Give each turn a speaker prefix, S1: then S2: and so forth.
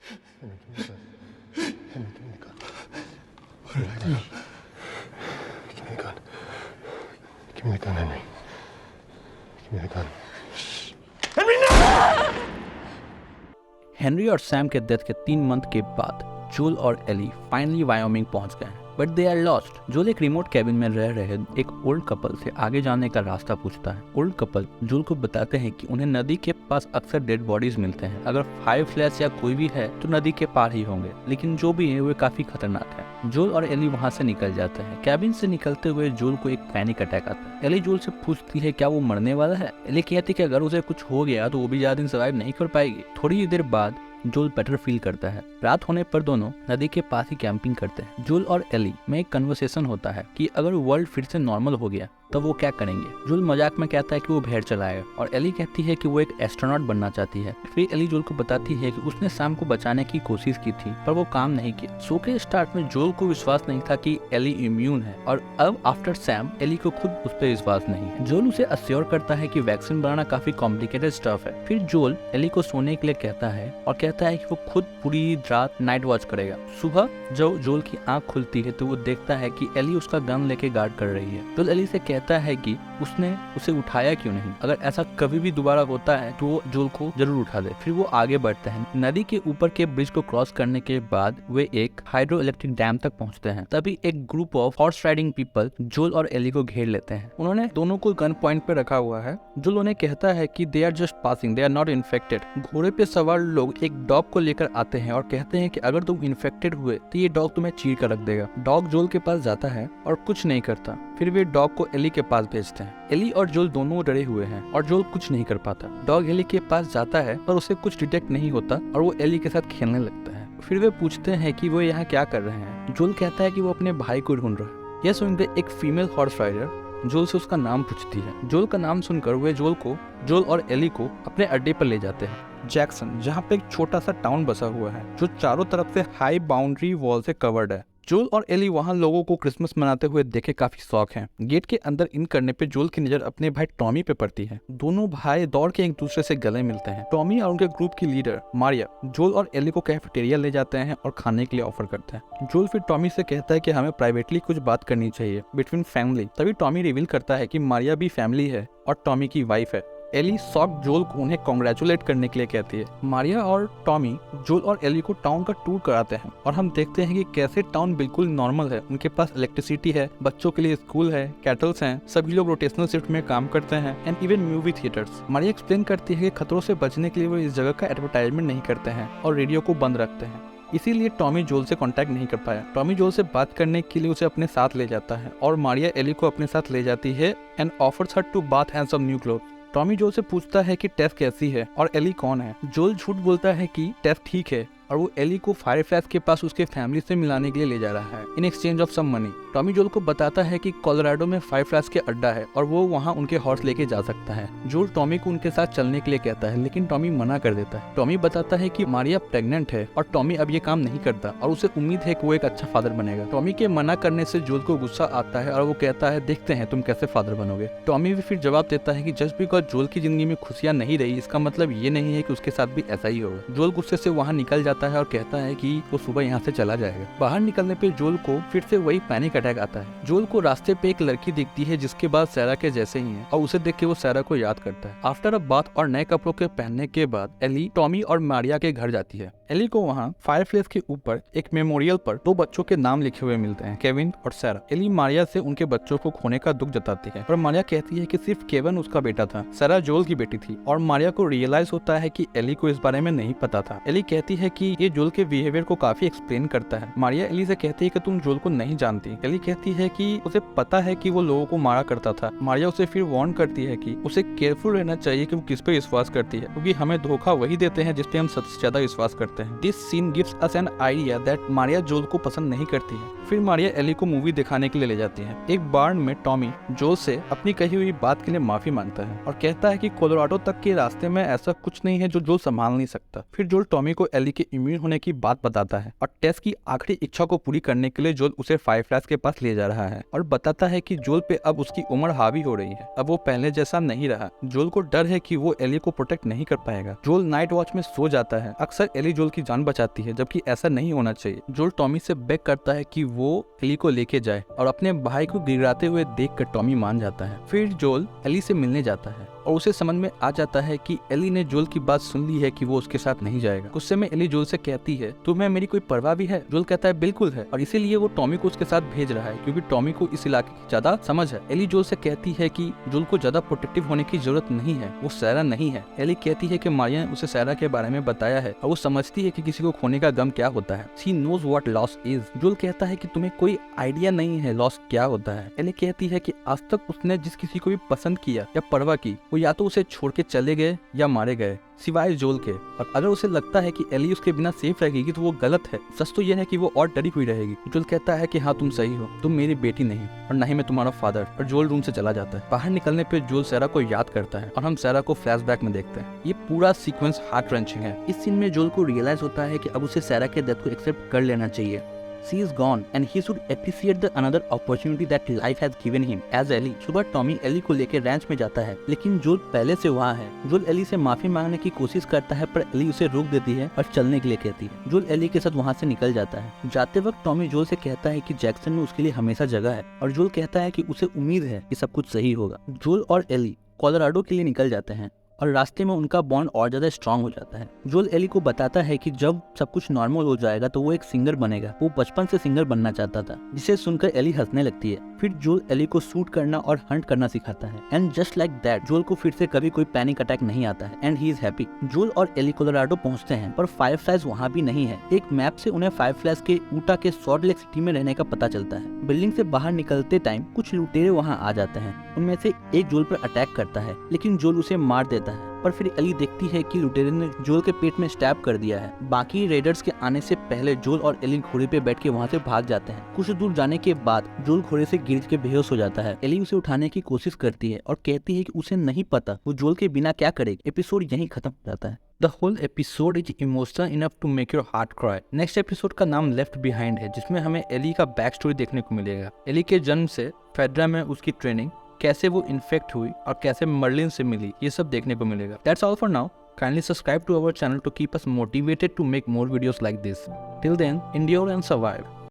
S1: Henry, give me the gun. What did I do? Give me the gun. Give me the gun, Henry. Give me the gun. Henry, no!
S2: Henry और Sam के death के 3 month के बाद जोल और Eli finally Wyoming पहुंच गए, but they are lost. जोल एक रिमोट कैबिन में रह रहे एक ओल्ड कपल से आगे जाने का रास्ता पूछता है। ओल्ड कपल जोल को बताते हैं कि उन्हें नदी के पास अक्सर डेड बॉडीज मिलते हैं। अगर फायर फ्लैश या कोई भी है तो नदी के पार ही होंगे, लेकिन जो भी है वे काफी खतरनाक है। जोल और एली वहाँ से निकल जाते हैं। कैबिन से निकलते हुए जोल को एक पैनिक अटैक आता है। एली जोल से पूछती है क्या वो मरने वाला है। एली कहती है कि अगर उसे कुछ हो गया तो वो भी ज्यादा दिन सर्वाइव नहीं कर पाएगी। थोड़ी ही देर बाद जोल बेटर फील करता है। रात होने पर दोनों नदी के पास ही कैंपिंग करते हैं। जोल और एली में एक कन्वर्सेशन होता है कि अगर वर्ल्ड फिर से नॉर्मल हो गया तो वो क्या करेंगे। जोल मजाक में कहता है कि वो भेड़ चलाएगा और एली कहती है कि वो एक एस्ट्रोनॉट बनना चाहती है। फिर एली जोल को बताती है कि उसने सैम को बचाने की कोशिश की थी पर वो काम नहीं किया। शो के स्टार्ट में जोल को विश्वास नहीं था कि एली इम्यून है और अब आफ्टर सैम एली को खुद उस पर विश्वास नहीं है। जोल उसे अश्योर करता है कि वैक्सीन बनाना काफी कॉम्प्लिकेटेड स्टफ है। फिर जोल एली को सोने के लिए कहता है और कहता है कि वो खुद पूरी रात नाइट वॉच करेगा। सुबह जब जोल की आंख खुलती है तो वो देखता है कि एली उसका गन लेके गार्ड कर रही है। जोल एली से कहता है कि उसने उसे उठाया क्यों नहीं, अगर ऐसा कभी भी दोबारा होता है तो वो जोल को जरूर उठा दे। फिर वो आगे बढ़ते हैं। नदी के ऊपर के ब्रिज को क्रॉस करने के बाद वे एक हाइड्रो इलेक्ट्रिक डैम तक पहुंचते हैं। तभी एक group of horse riding people जोल और एली को घेर लेते हैं। उन्होंने दोनों को गन पॉइंट पे रखा हुआ है। जोल उन्हें कहता है कि they are just passing, they are not infected. घोड़े पे सवार लोग एक डॉग को लेकर आते हैं और कहते हैं कि अगर तुम इन्फेक्टेड हुए तो ये डॉग तुम्हें चीर कर रख देगा। डॉग जोल के पास जाता है और कुछ नहीं करता। फिर वे डॉग को एली के पास भेजते हैं। एली और जोल दोनों डरे हुए हैं और जोल कुछ नहीं कर पाता। डॉग एली के पास जाता है पर उसे कुछ डिटेक्ट नहीं होता और वो एली के साथ खेलने लगता है। फिर वे पूछते हैं कि वो यहाँ क्या कर रहे हैं। जोल कहता है कि वो अपने भाई को ढूंढ रहा है। यह सुनकर एक फीमेल हॉर्स राइडर जोल से उसका नाम पूछती है। जोल का नाम सुनकर वे जोल और एली को अपने अड्डे पर ले जाते हैं, जैक्सन, जहाँ पे एक छोटा सा टाउन बसा हुआ है जो चारों तरफ से हाई बाउंड्री वॉल से कवर्ड है। जोल और एली वहाँ लोगों को क्रिसमस मनाते हुए देखे काफी शौक हैं। गेट के अंदर इन करने पे जोल की नजर अपने भाई टॉमी पे पड़ती है। दोनों भाई दौड़ के एक दूसरे से गले मिलते हैं। टॉमी और उनके ग्रुप की लीडर मारिया जोल और एली को कैफेटेरिया ले जाते हैं और खाने के लिए ऑफर करते हैं। जोल फिर टॉमी से कहता है कि हमें प्राइवेटली कुछ बात करनी चाहिए बिटवीन फैमिली। तभी टॉमी रिवील करता है कि मारिया भी फैमिली है और टॉमी की वाइफ है। एली शॉक जोल को उन्हें कॉन्ग्रेचुलेट करने के लिए कहती है। मारिया और टॉमी जोल और एली को टाउन का टूर कराते हैं और हम देखते हैं कि कैसे टाउन बिल्कुल नॉर्मल है। उनके पास इलेक्ट्रिसिटी है, बच्चों के लिए स्कूल है, कैटल्स हैं, सभी लोग रोटेशनल शिफ्ट में काम करते हैं and even movie theatres. Maria explain करती है कि खतरों से बचने के लिए वो इस जगह का एडवर्टाइजमेंट नहीं करते हैं और रेडियो को बंद रखते हैं, इसीलिए टॉमी जोल से कांटेक्ट नहीं कर पाया। टॉमी जोल से बात करने के लिए उसे अपने साथ ले जाता है और मारिया एली को अपने साथ ले जाती है and offers her to bath and some new cloth. Tommy Jol से पूछता है कि टेफ कैसी है और एली कौन है। जोल झूठ बोलता है कि टेफ ठीक है और वो एली को फायर फ्लैश के पास उसके फैमिली से मिलाने के लिए ले जा रहा है in exchange of some money. Tommy Jol को बताता है कि कोलोराडो में फायर फ्लैश के अड्डा है और वो वहाँ उनके हॉर्स लेके जा सकता है। जोल टॉमी को उनके साथ चलने के लिए कहता है लेकिन टॉमी मना कर देता है। टॉमी बताता है कि मारिया प्रेग्नेंट है और टॉमी अब ये काम नहीं करता और उसे उम्मीद है कि वो एक अच्छा फादर बनेगा। टॉमी के मना करने से जोल को गुस्सा आता है और वो कहता है देखते हैं तुम कैसे फादर बनोगे। टॉमी भी फिर जवाब देता है कि जस्ट बिकॉज जोल की जिंदगी में खुशियां नहीं रही इसका मतलब ये नहीं है कि उसके साथ भी ऐसा ही होगा। जोल गुस्से से वहाँ निकल जाता है और कहता है कि वो सुबह यहाँ से चला जाएगा। बाहर निकलने पे जोल को फिर से वही पैनिक अटैक आता है। जोल को रास्ते पे एक लड़की दिखती है जिसके बाद सैरा के जैसे ही है और उसे देख के वो सैरा को याद करता है। आफ्टर अ बाथ और नए कपड़ों के पहनने के बाद एली टॉमी और मारिया के घर जाती है। एली को वहाँ फायरप्लेस के ऊपर एक मेमोरियल पर 2 बच्चों के नाम लिखे हुए मिलते हैं, केविन और सैरा। एली मारिया से उनके बच्चों को खोने का दुख जताती है और मारिया कहती है कि सिर्फ केविन उसका बेटा था, सैरा जोल की बेटी थी। और मारिया को रियलाइज होता है कि एली को इस बारे में नहीं पता था। एली कहती है कि ये जोल के बिहेवियर को काफी एक्सप्लेन करता है। मारिया एली से कहती है कि तुम जोल को नहीं जानती। एली कहती है कि उसे पता है कि वो लोगों को मारा करता था। मारिया उसे फिर वार्न करती है कि उसे केयरफुल रहना चाहिए कि वो किस पे विश्वास करती है क्योंकि हमें धोखा वही देते हैं जिस पे हम सबसे ज्यादा विश्वास करते हैं। This scene gives us an idea that Maria Jol को पसंद नहीं करती है। फिर मारिया एली को मूवी दिखाने के लिए ले जाती है। एक बार्न में टॉमी जोल से अपनी कही हुई बात के लिए माफी मांगता है और कहता है कि कोलोराडो तक के रास्ते में ऐसा कुछ नहीं है जो जोल संभाल नहीं सकता। फिर जोल टॉमी को एली के इम्यून होने की बात बताता है और टेस की आखिरी इच्छा को पूरी करने के लिए जोल उसे फायरफ्लाइज के पास ले जा रहा है और बताता है कि जोल पे अब उसकी उम्र हावी हो रही है, अब वो पहले जैसा नहीं रहा। जोल को डर है कि वो एली को प्रोटेक्ट नहीं कर पाएगा। जोल नाइट वॉच में सो जाता है। अक्सर एली जोल की जान बचाती है, जबकि ऐसा नहीं होना चाहिए। जोल टॉमी से बेग करता है कि वो एली को लेके जाए और अपने भाई को गिड़गिड़ाते हुए देखकर टॉमी मान जाता है। फिर जोल एली से मिलने जाता है और उसे समझ में आ जाता है कि एली ने जोल की बात सुन ली है कि वो उसके साथ नहीं जाएगा। गुस्से में एली जोल से कहती है, तुम्हें मेरी कोई परवाह भी है? जोल कहता है, बिल्कुल है, और इसीलिए वो टॉमी को उसके साथ भेज रहा है क्योंकि टॉमी को इस इलाके की ज्यादा समझ है। एली जोल से कहती है कि जोल को ज्यादा प्रोटेक्टिव होने की जरूरत नहीं है, वो सैरा नहीं है। एली कहती है कि मारिया ने उसे सैरा के बारे में बताया है और वो समझती है कि किसी को खोने का गम क्या होता है। She knows what loss is. Jol कहता है कि तुम्हें कोई आइडिया नहीं है लॉस क्या होता है। एली कहती है कि आज तक उसने जिस किसी को भी पसंद किया या परवाह की, वो या तो उसे छोड़ के चले गए या मारे गए, सिवाय जोल के। और अगर उसे लगता है कि एली उसके बिना सेफ रहेगी तो वो गलत है। सच तो यह है कि वो और डरी हुई रहेगी। जोल कहता है कि हाँ, तुम सही हो, तुम मेरी बेटी नहीं और ना ही मैं तुम्हारा फादर। और जोल रूम से चला जाता है। बाहर निकलने पे जोल सैरा को याद करता है और हम सैरा को फ्लैशबैक में देखते हैं। ये पूरा सीक्वेंस हार्ट रेंचिंग है। इस सीन में जोल को रियलाइज होता है कि अब उसे सैरा के डेथ को एक्सेप्ट कर लेना चाहिए। She is gone and he should appreciate the another opportunity that life has given him. As Ellie, सुबह टॉमी एली को लेकर रैंच में जाता है, लेकिन जोल पहले से वहाँ है। जोल एली से माफी मांगने की कोशिश करता है, पर एली उसे रोक देती है और चलने के लिए कहती है। जोल एली के साथ वहाँ से निकल जाता है। जाते वक्त टॉमी जोल से कहता है कि जैक्सन में उसके लिए हमेशा जगह है, और जोल कहता है कि उसे उम्मीद है कि सब कुछ सही होगा। जोल और एली कोलोराडो के लिए निकल जाते हैं और रास्ते में उनका बॉन्ड और ज्यादा स्ट्रांग हो जाता है। जोल एली को बताता है कि जब सब कुछ नॉर्मल हो जाएगा तो वो एक सिंगर बनेगा। वो बचपन से सिंगर बनना चाहता था, जिसे सुनकर एली हंसने लगती है। फिर जोल एली को शूट करना और हंट करना सिखाता है। एंड जस्ट लाइक दैट जोल को फिर से कभी कोई पैनिक अटैक नहीं आता है एंड ही इज हैप्पी। जोल और एली कोलोराडो पहुंचते हैं, पर फायरफ्लाइज वहाँ भी नहीं है। एक मैप से उन्हें फायरफ्लाइज के ऊटा के सॉल्ट लेक सिटी में रहने का पता चलता है। बिल्डिंग से बाहर निकलते टाइम कुछ लुटेरे वहाँ आ जाते हैं। उनमें से एक जोल पर अटैक करता है, लेकिन जोल उसे मार देता है। पर फिर एली देखती है कि लुटेरे ने जोल के पेट में स्टैब कर दिया है। बाकी रेडर्स के आने से पहले जोल और एली घोड़े पे बैठ के वहाँ से भाग जाते हैं। कुछ दूर जाने के बाद जोल घोड़े से गिर के बेहोश हो जाता है। एली उसे उठाने की कोशिश करती है और कहती है कि उसे नहीं पता वो जोल के बिना क्या करेगी। एपिसोड यहीं खत्म हो जाता है। The whole episode is emotional enough to make your heart cry. Next episode का नाम लेफ्ट बिहाइंड है, जिसमें हमें एली का बैक स्टोरी देखने को मिलेगा। एली के जन्म से फेडरा में उसकी ट्रेनिंग, कैसे वो इन्फेक्ट हुई और कैसे मर्लिन से मिली, ये सब देखने को मिलेगा। That's all for now. Kindly subscribe to our channel to keep us motivated to make more videos like this. Till then, endure and survive.